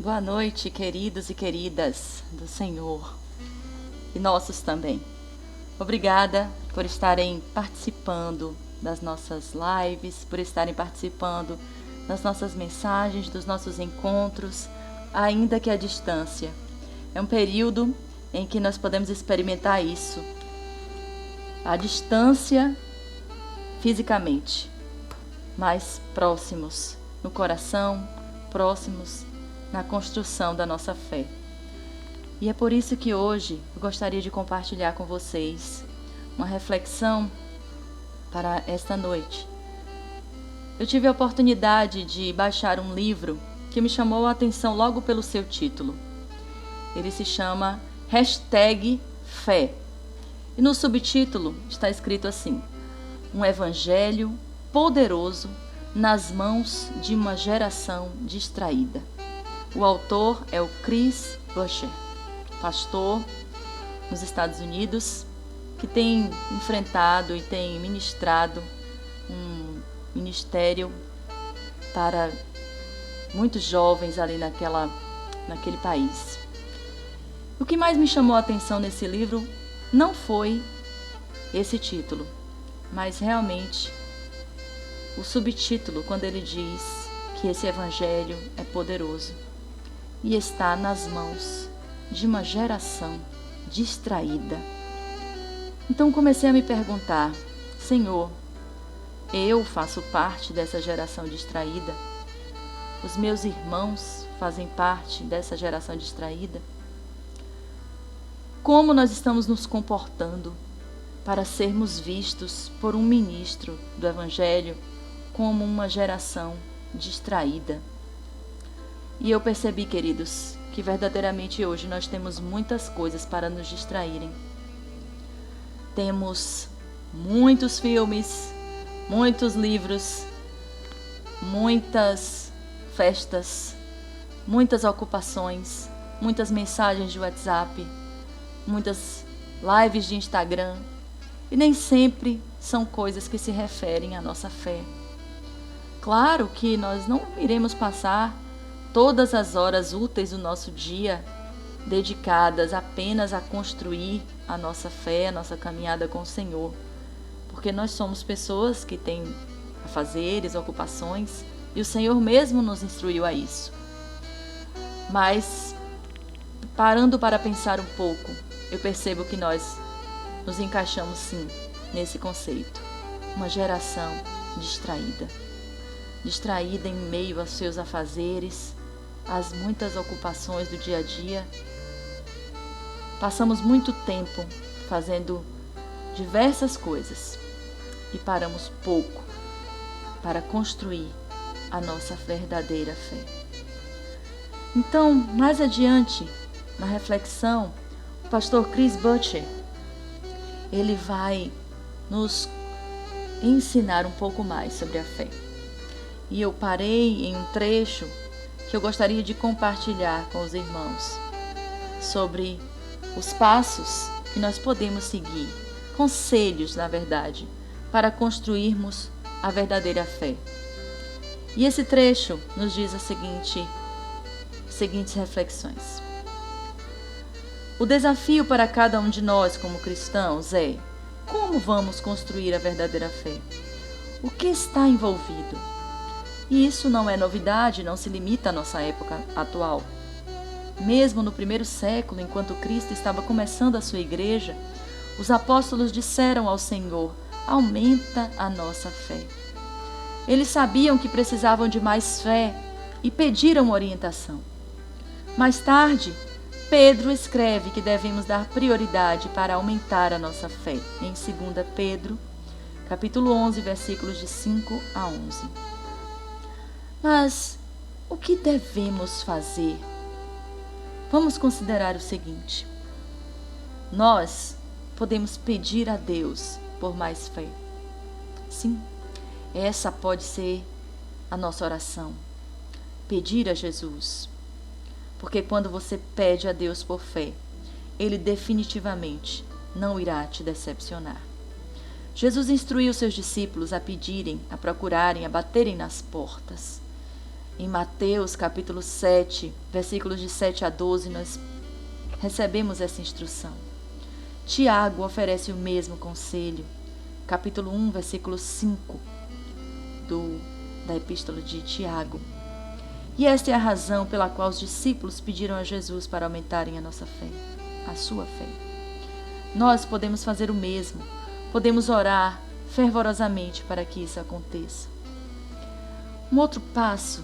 Boa noite, queridos e queridas do Senhor e nossos também. Obrigada por estarem participando das nossas lives, por estarem participando das nossas mensagens, dos nossos encontros, ainda que à distância. É um período em que nós podemos experimentar isso, à distância fisicamente, mas próximos no coração, próximos na construção da nossa fé. E é por isso que hoje eu gostaria de compartilhar com vocês uma reflexão para esta noite. Eu tive a oportunidade de baixar um livro que me chamou a atenção logo pelo seu título. Ele se chama #Fé. E no subtítulo está escrito assim: um evangelho poderoso nas mãos de uma geração distraída. O autor é o Chris Buescher, pastor nos Estados Unidos, que tem enfrentado e tem ministrado um ministério para muitos jovens ali naquele país. O que mais me chamou a atenção nesse livro não foi esse título, mas realmente o subtítulo, quando ele diz que esse evangelho é poderoso e está nas mãos de uma geração distraída. Então comecei a me perguntar: Senhor, eu faço parte dessa geração distraída? Os meus irmãos fazem parte dessa geração distraída? Como nós estamos nos comportando para sermos vistos por um ministro do evangelho como uma geração distraída? E eu percebi, queridos, que verdadeiramente hoje nós temos muitas coisas para nos distraírem. Temos muitos filmes, muitos livros, muitas festas, muitas ocupações, muitas mensagens de WhatsApp, muitas lives de Instagram, e nem sempre são coisas que se referem à nossa fé. Claro que nós não iremos passar todas as horas úteis do nosso dia dedicadas apenas a construir a nossa fé, a nossa caminhada com o Senhor, porque nós somos pessoas que têm afazeres, ocupações, e o Senhor mesmo nos instruiu a isso. Mas, parando para pensar um pouco, eu percebo que nós nos encaixamos sim nesse conceito. Uma geração distraída em meio aos seus afazeres, às muitas ocupações do dia a dia. Passamos muito tempo fazendo diversas coisas e paramos pouco para construir a nossa verdadeira fé. Então, mais adiante, na reflexão, o pastor Chris Buescher, ele vai nos ensinar um pouco mais sobre a fé. E eu parei em um trecho que eu gostaria de compartilhar com os irmãos sobre os passos que nós podemos seguir, conselhos, na verdade, para construirmos a verdadeira fé. E esse trecho nos diz as seguintes reflexões. O desafio para cada um de nós como cristãos é: como vamos construir a verdadeira fé? O que está envolvido? E isso não é novidade, não se limita à nossa época atual. Mesmo no primeiro século, enquanto Cristo estava começando a sua igreja, os apóstolos disseram ao Senhor: aumenta a nossa fé. Eles sabiam que precisavam de mais fé e pediram orientação. Mais tarde, Pedro escreve que devemos dar prioridade para aumentar a nossa fé, em 2 Pedro, capítulo 11, versículos de 5 a 11. Mas o que devemos fazer? Vamos considerar o seguinte: nós podemos pedir a Deus por mais fé. Sim, essa pode ser a nossa oração. Pedir a Jesus. Porque quando você pede a Deus por fé, Ele definitivamente não irá te decepcionar. Jesus instruiu seus discípulos a pedirem, a procurarem, a baterem nas portas. em Mateus capítulo 7, versículos de 7 a 12, nós recebemos essa instrução. Tiago oferece o mesmo conselho. Capítulo 1, versículo 5 da epístola de Tiago. E esta é a razão pela qual os discípulos pediram a Jesus para aumentarem a nossa fé, a sua fé. Nós podemos fazer o mesmo, podemos orar fervorosamente para que isso aconteça. Um outro passo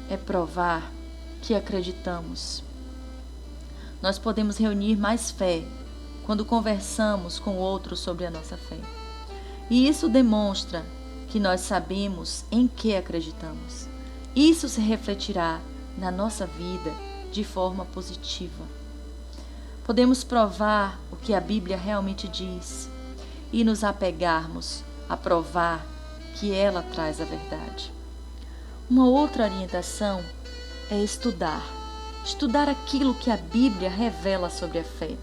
é provar que acreditamos. Nós podemos reunir mais fé quando conversamos com outros sobre a nossa fé. E isso demonstra que nós sabemos em que acreditamos. Isso se refletirá na nossa vida de forma positiva. Podemos provar o que a Bíblia realmente diz e nos apegarmos a provar que ela traz a verdade. Uma outra orientação é estudar. Estudar aquilo que a Bíblia revela sobre a fé.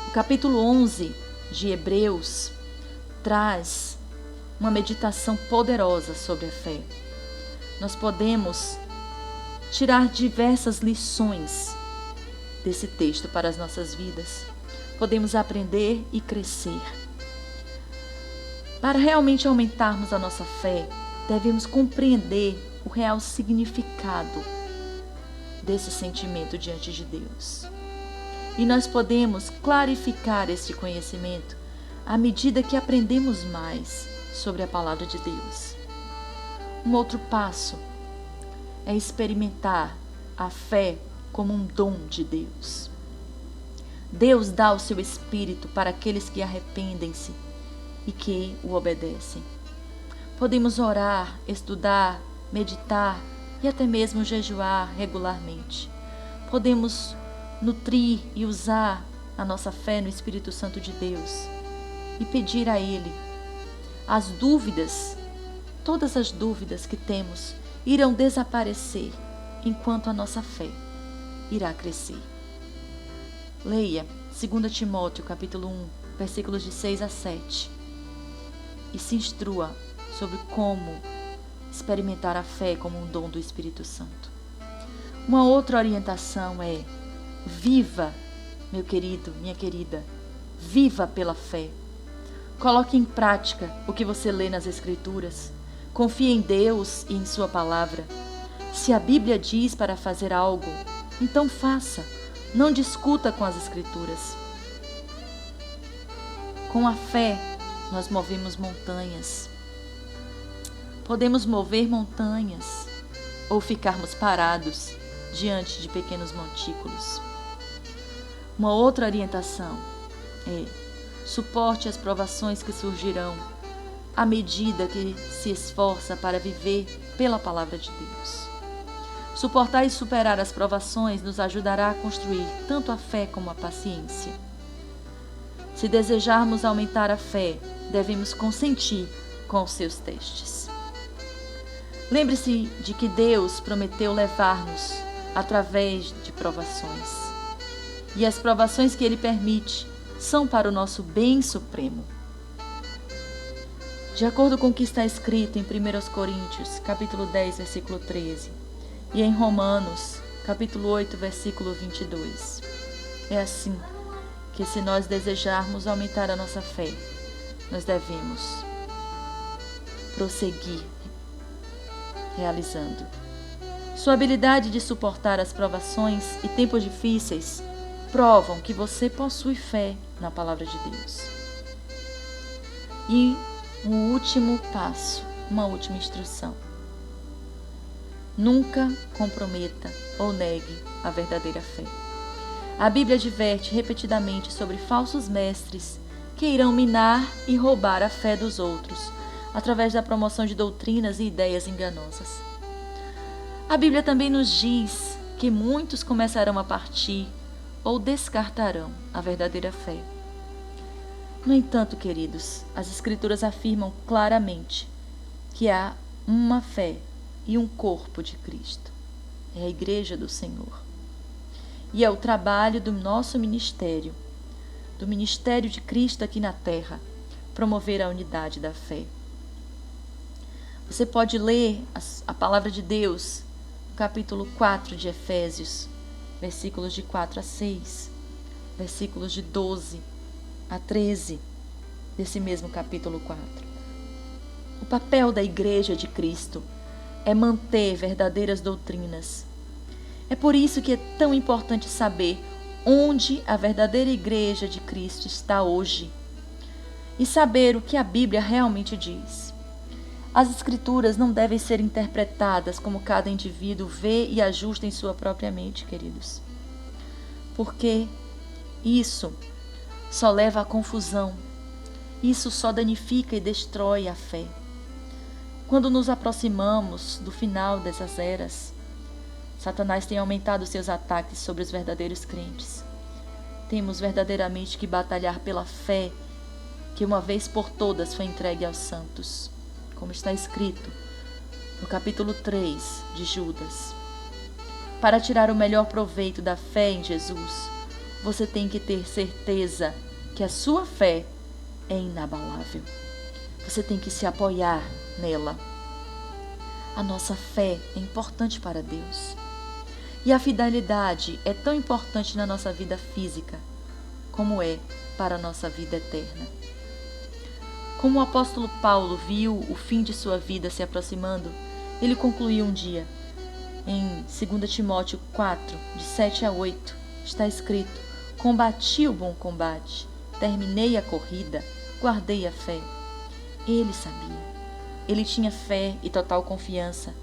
O capítulo 11 de Hebreus traz uma meditação poderosa sobre a fé. Nós podemos tirar diversas lições desse texto para as nossas vidas. Podemos aprender e crescer. Para realmente aumentarmos a nossa fé, devemos compreender o real significado desse sentimento diante de Deus. E nós podemos clarificar este conhecimento à medida que aprendemos mais sobre a palavra de Deus. Um outro passo é experimentar a fé como um dom de Deus. Deus dá o seu Espírito para aqueles que arrependem-se e que o obedecem. Podemos orar, estudar, meditar e até mesmo jejuar regularmente. Podemos nutrir e usar a nossa fé no Espírito Santo de Deus e pedir a Ele. As dúvidas, todas as dúvidas que temos, irão desaparecer enquanto a nossa fé irá crescer. Leia 2 Timóteo capítulo 1, versículos de 6 a 7 e se instrua sobre como experimentar a fé como um dom do Espírito Santo. Uma outra orientação é: viva, meu querido, minha querida, viva pela fé. Coloque em prática o que você lê nas Escrituras. Confie em Deus e em sua palavra. Se a Bíblia diz para fazer algo, então faça. Não discuta com as Escrituras. Com a fé, nós movemos montanhas. Podemos mover montanhas ou ficarmos parados diante de pequenos montículos. Uma outra orientação é: suporte as provações que surgirão à medida que se esforça para viver pela palavra de Deus. Suportar e superar as provações nos ajudará a construir tanto a fé como a paciência. Se desejarmos aumentar a fé, devemos consentir com os seus testes. Lembre-se de que Deus prometeu levar-nos através de provações. E as provações que Ele permite são para o nosso bem supremo. De acordo com o que está escrito em 1 Coríntios, capítulo 10, versículo 13, e em Romanos, capítulo 8, versículo 22. É assim que, se nós desejarmos aumentar a nossa fé, nós devemos prosseguir realizando. Sua habilidade de suportar as provações e tempos difíceis provam que você possui fé na palavra de Deus. E um último passo, uma última instrução: nunca comprometa ou negue a verdadeira fé. A Bíblia adverte repetidamente sobre falsos mestres que irão minar e roubar a fé dos outros através da promoção de doutrinas e ideias enganosas. A Bíblia também nos diz que muitos começarão a partir ou descartarão a verdadeira fé. No entanto, queridos, as Escrituras afirmam claramente que há uma fé e um corpo de Cristo. É a Igreja do Senhor. E é o trabalho do nosso ministério, do ministério de Cristo aqui na terra, promover a unidade da fé. Você pode ler a palavra de Deus, no capítulo 4 de Efésios, versículos de 4 a 6, versículos de 12 a 13, desse mesmo capítulo 4. O papel da Igreja de Cristo é manter verdadeiras doutrinas. É por isso que é tão importante saber onde a verdadeira Igreja de Cristo está hoje e saber o que a Bíblia realmente diz. As Escrituras não devem ser interpretadas como cada indivíduo vê e ajusta em sua própria mente, queridos. Porque isso só leva à confusão. Isso só danifica e destrói a fé. Quando nos aproximamos do final dessas eras, Satanás tem aumentado seus ataques sobre os verdadeiros crentes. Temos verdadeiramente que batalhar pela fé que uma vez por todas foi entregue aos santos, como está escrito no capítulo 3 de Judas. Para tirar o melhor proveito da fé em Jesus, você tem que ter certeza que a sua fé é inabalável. Você tem que se apoiar nela. A nossa fé é importante para Deus. E a fidelidade é tão importante na nossa vida física, como é para a nossa vida eterna. Como o apóstolo Paulo viu o fim de sua vida se aproximando, ele concluiu um dia, em 2 Timóteo 4, de 7 a 8, está escrito: combati o bom combate, terminei a corrida, guardei a fé. Ele sabia, ele tinha fé e total confiança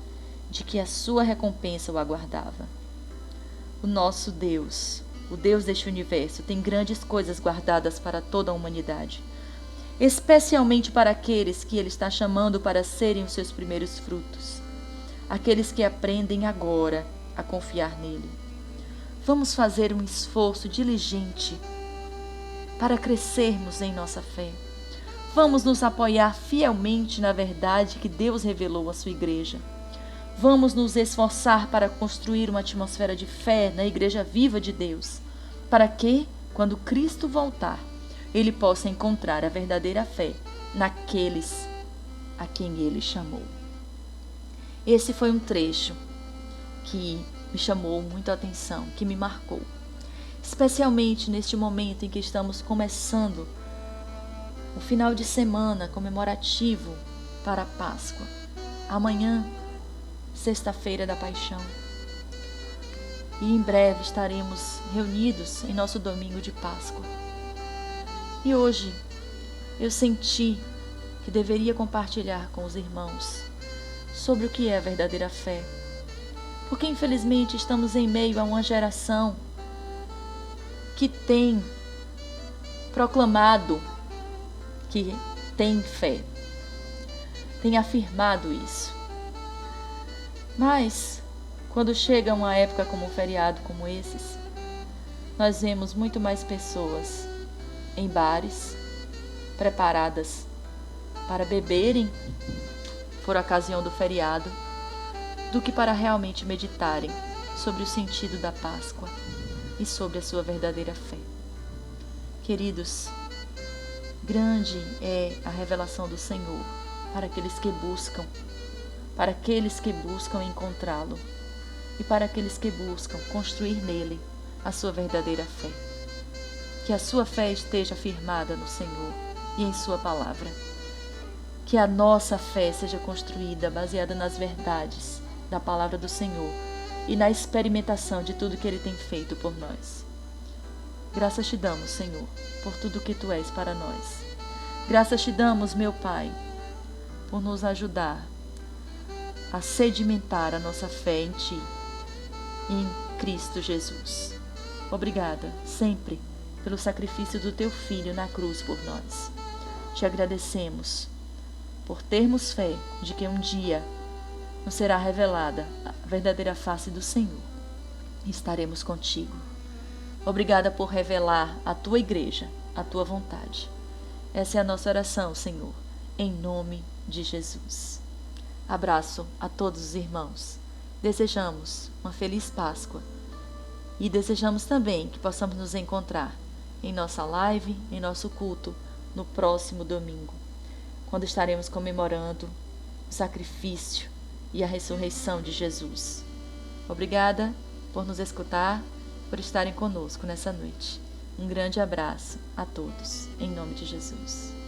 de que a sua recompensa o aguardava. O nosso Deus, o Deus deste universo, tem grandes coisas guardadas para toda a humanidade, especialmente para aqueles que Ele está chamando para serem os seus primeiros frutos, aqueles que aprendem agora a confiar nele. Vamos fazer um esforço diligente para crescermos em nossa fé. Vamos nos apoiar fielmente na verdade que Deus revelou à sua igreja. Vamos nos esforçar para construir uma atmosfera de fé na Igreja Viva de Deus, para que, quando Cristo voltar, Ele possa encontrar a verdadeira fé naqueles a quem Ele chamou. Esse foi um trecho que me chamou muito a atenção, que me marcou, especialmente neste momento em que estamos começando o final de semana comemorativo para a Páscoa. Amanhã, sexta-feira da Paixão. E em breve estaremos reunidos em nosso domingo de Páscoa. E hoje eu senti que deveria compartilhar com os irmãos sobre o que é a verdadeira fé. Porque infelizmente estamos em meio a uma geração que tem proclamado que tem fé, tem afirmado isso. Mas, quando chega uma época como um feriado como esses, nós vemos muito mais pessoas em bares, preparadas para beberem por ocasião do feriado, do que para realmente meditarem sobre o sentido da Páscoa e sobre a sua verdadeira fé. Queridos, grande é a revelação do Senhor para aqueles que buscam encontrá-lo e para aqueles que buscam construir nele a sua verdadeira fé. Que a sua fé esteja firmada no Senhor e em sua palavra. Que a nossa fé seja construída baseada nas verdades da palavra do Senhor e na experimentação de tudo que Ele tem feito por nós. Graças te damos, Senhor, por tudo que Tu és para nós. Graças te damos, meu Pai, por nos ajudar a sedimentar a nossa fé em Ti, em Cristo Jesus. Obrigada, sempre, pelo sacrifício do Teu Filho na cruz por nós. Te agradecemos por termos fé de que um dia nos será revelada a verdadeira face do Senhor e estaremos contigo. Obrigada por revelar à Tua igreja a Tua vontade. Essa é a nossa oração, Senhor, em nome de Jesus. Abraço a todos os irmãos. Desejamos uma feliz Páscoa e desejamos também que possamos nos encontrar em nossa live, em nosso culto, no próximo domingo, quando estaremos comemorando o sacrifício e a ressurreição de Jesus. Obrigada por nos escutar, por estarem conosco nessa noite. Um grande abraço a todos, em nome de Jesus.